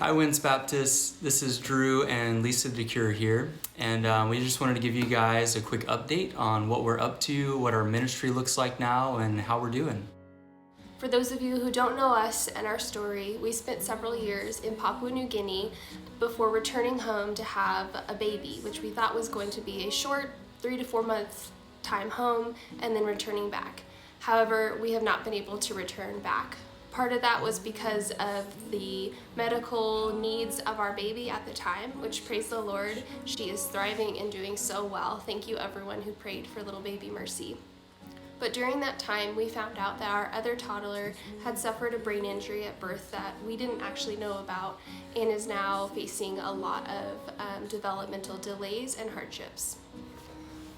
Hi, Winn's Baptist. This is Drew and Lisa DeCure here, and we just wanted to give you guys a quick update on what we're up to, what our ministry looks like now, and how we're doing. For those of you who don't know us and our story, we spent several years in Papua New Guinea before returning home to have a baby, which we thought was going to be a short 3 to 4 months time home and then returning back. However, we have not been able to return back. Part of that was because of the medical needs of our baby at the time, which, praise the Lord, she is thriving and doing so well. Thank you everyone who prayed for little baby Mercy. But during that time, we found out that our other toddler had suffered a brain injury at birth that we didn't actually know about and is now facing a lot of developmental delays and hardships.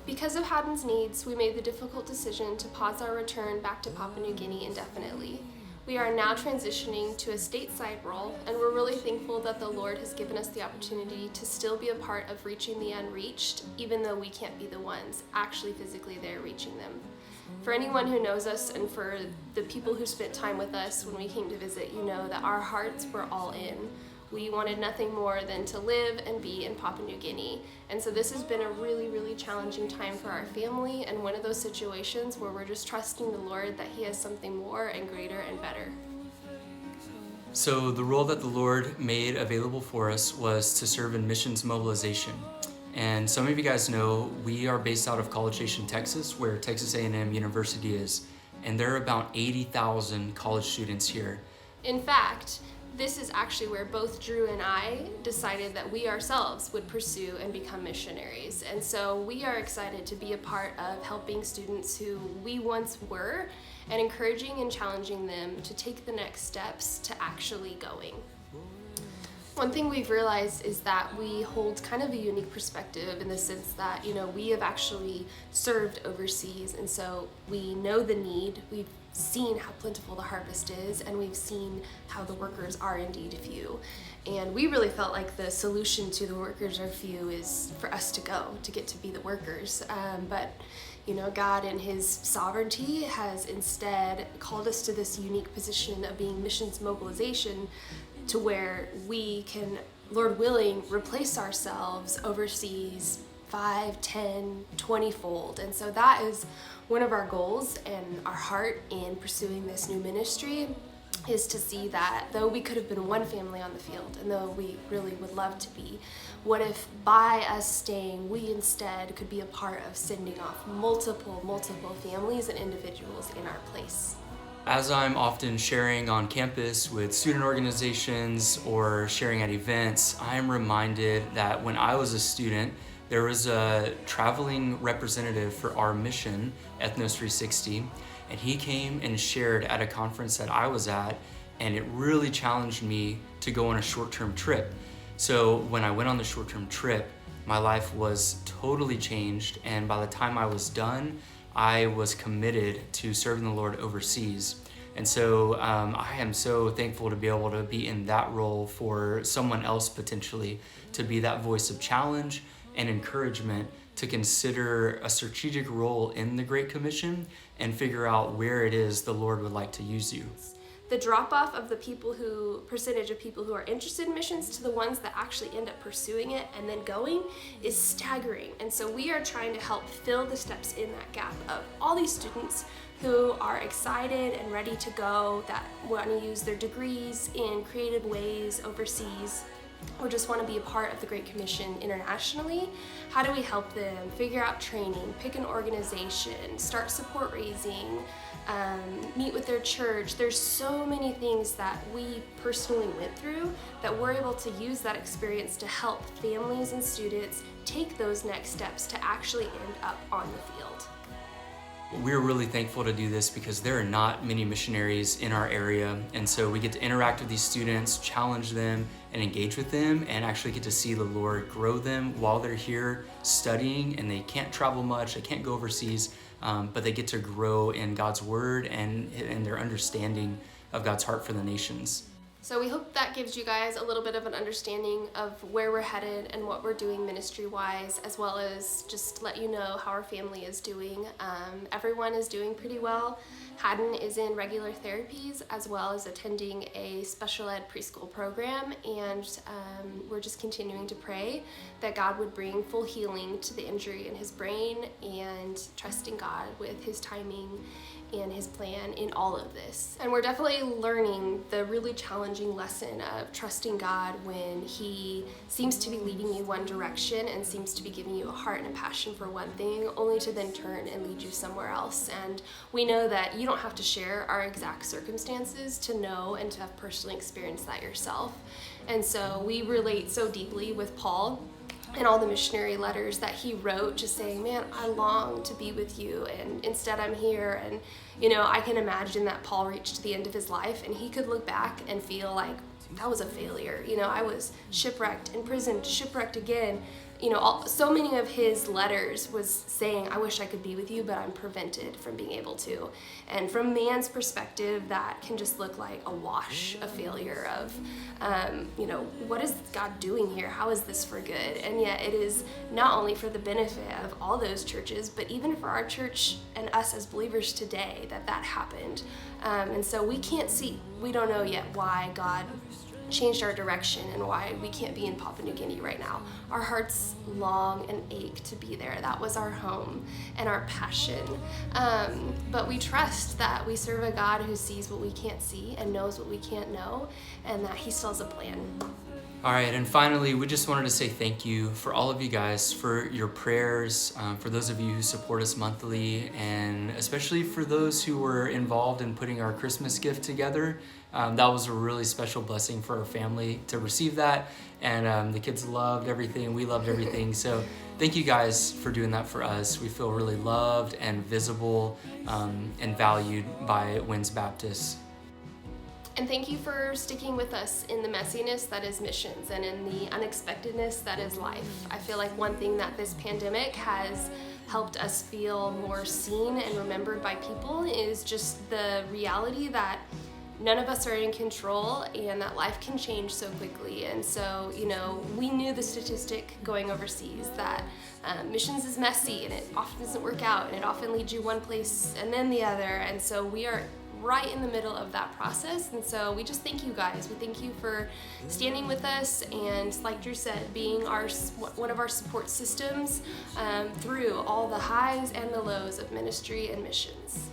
Because of Haddon's needs, we made the difficult decision to pause our return back to Papua New Guinea indefinitely. We are now transitioning to a stateside role, and we're really thankful that the Lord has given us the opportunity to still be a part of reaching the unreached, even though we can't be the ones actually physically there reaching them. For anyone who knows us and for the people who spent time with us when we came to visit, you know that our hearts were all in. We wanted nothing more than to live and be in Papua New Guinea. And so this has been a really, really challenging time for our family, and one of those situations where we're just trusting the Lord that He has something more and greater and better. So the role that the Lord made available for us was to serve in missions mobilization. And some of you guys know we are based out of College Station, Texas, where Texas A&M University is. And there are about 80,000 college students here. In fact, this is actually where both Drew and I decided that we ourselves would pursue and become missionaries. And so we are excited to be a part of helping students who we once were and encouraging and challenging them to take the next steps to actually going. One thing we've realized is that we hold kind of a unique perspective in the sense that, we have actually served overseas, and so we know the need. We've seen how plentiful the harvest is, and we've seen how the workers are indeed few. And we really felt like the solution to the workers are few is for us to go, to get to be the workers. But God in His sovereignty has instead called us to this unique position of being missions mobilization, to where we can, Lord willing, replace ourselves overseas 5, 10, 20-fold. And so that is one of our goals and our heart in pursuing this new ministry, is to see that though we could have been one family on the field, and though we really would love to be, what if by us staying, we instead could be a part of sending off multiple families and individuals in our place. As I'm often sharing on campus with student organizations or sharing at events, I'm reminded that when I was a student, there was a traveling representative for our mission, Ethnos 360, and he came and shared at a conference that I was at, and it really challenged me to go on a short-term trip. So when I went on the short-term trip, my life was totally changed, and by the time I was done, I was committed to serving the Lord overseas. And so I am so thankful to be able to be in that role for someone else potentially, to be that voice of challenge and encouragement to consider a strategic role in the Great Commission and figure out where it is the Lord would like to use you. The drop-off of the percentage of people who are interested in missions to the ones that actually end up pursuing it and then going is staggering. And so we are trying to help fill the steps in that gap of all these students who are excited and ready to go, that want to use their degrees in creative ways overseas, or just want to be a part of the Great Commission internationally. How do we help them figure out training, pick an organization, start support raising, meet with their church? There's so many things that we personally went through that we're able to use that experience to help families and students take those next steps to actually end up on the field. We're really thankful to do this because there are not many missionaries in our area, and so we get to interact with these students, challenge them, and engage with them, and actually get to see the Lord grow them while they're here studying, and they can't travel much, they can't go overseas, but they get to grow in God's Word and in their understanding of God's heart for the nations. So we hope that gives you guys a little bit of an understanding of where we're headed and what we're doing ministry-wise, as well as just let you know how our family is doing. Everyone is doing pretty well. Haddon is in regular therapies as well as attending a special ed preschool program, and we're just continuing to pray that God would bring full healing to the injury in his brain, and trusting God with his timing and his plan in all of this. And we're definitely learning the really challenging lesson of trusting God when he seems to be leading you one direction and seems to be giving you a heart and a passion for one thing, only to then turn and lead you somewhere else. And we know that you don't have to share our exact circumstances to know and to have personally experienced that yourself. And so we relate so deeply with Paul and all the missionary letters that he wrote, just saying, man, I long to be with you, and instead I'm here. And I can imagine that Paul reached the end of his life and he could look back and feel like that was a failure. I was shipwrecked, imprisoned, shipwrecked again. So many of his letters was saying, I wish I could be with you, but I'm prevented from being able to. And from man's perspective, that can just look like a wash, a failure of, what is God doing here? How is this for good? And yet it is not only for the benefit of all those churches, but even for our church and us as believers today that happened. And so we can't see, we don't know yet why God changed our direction and why we can't be in Papua New Guinea right now. Our hearts long and ache to be there. That was our home and our passion. But we trust that we serve a God who sees what we can't see and knows what we can't know, and that he still has a plan. All right, and finally, we just wanted to say thank you for all of you guys, for your prayers, for those of you who support us monthly, and especially for those who were involved in putting our Christmas gift together. That was a really special blessing for our family to receive that, and the kids loved everything, we loved everything. So thank you guys for doing that for us. We feel really loved and visible and valued by Winn's Baptist. And thank you for sticking with us in the messiness that is missions and in the unexpectedness that is life. I feel like one thing that this pandemic has helped us feel more seen and remembered by people is just the reality that none of us are in control and that life can change so quickly. And so, we knew the statistic going overseas that missions is messy and it often doesn't work out and it often leads you one place and then the other. And so we are right in the middle of that process, and so we just thank you guys. We thank you for standing with us and, like Drew said, being one of our support systems through all the highs and the lows of ministry and missions.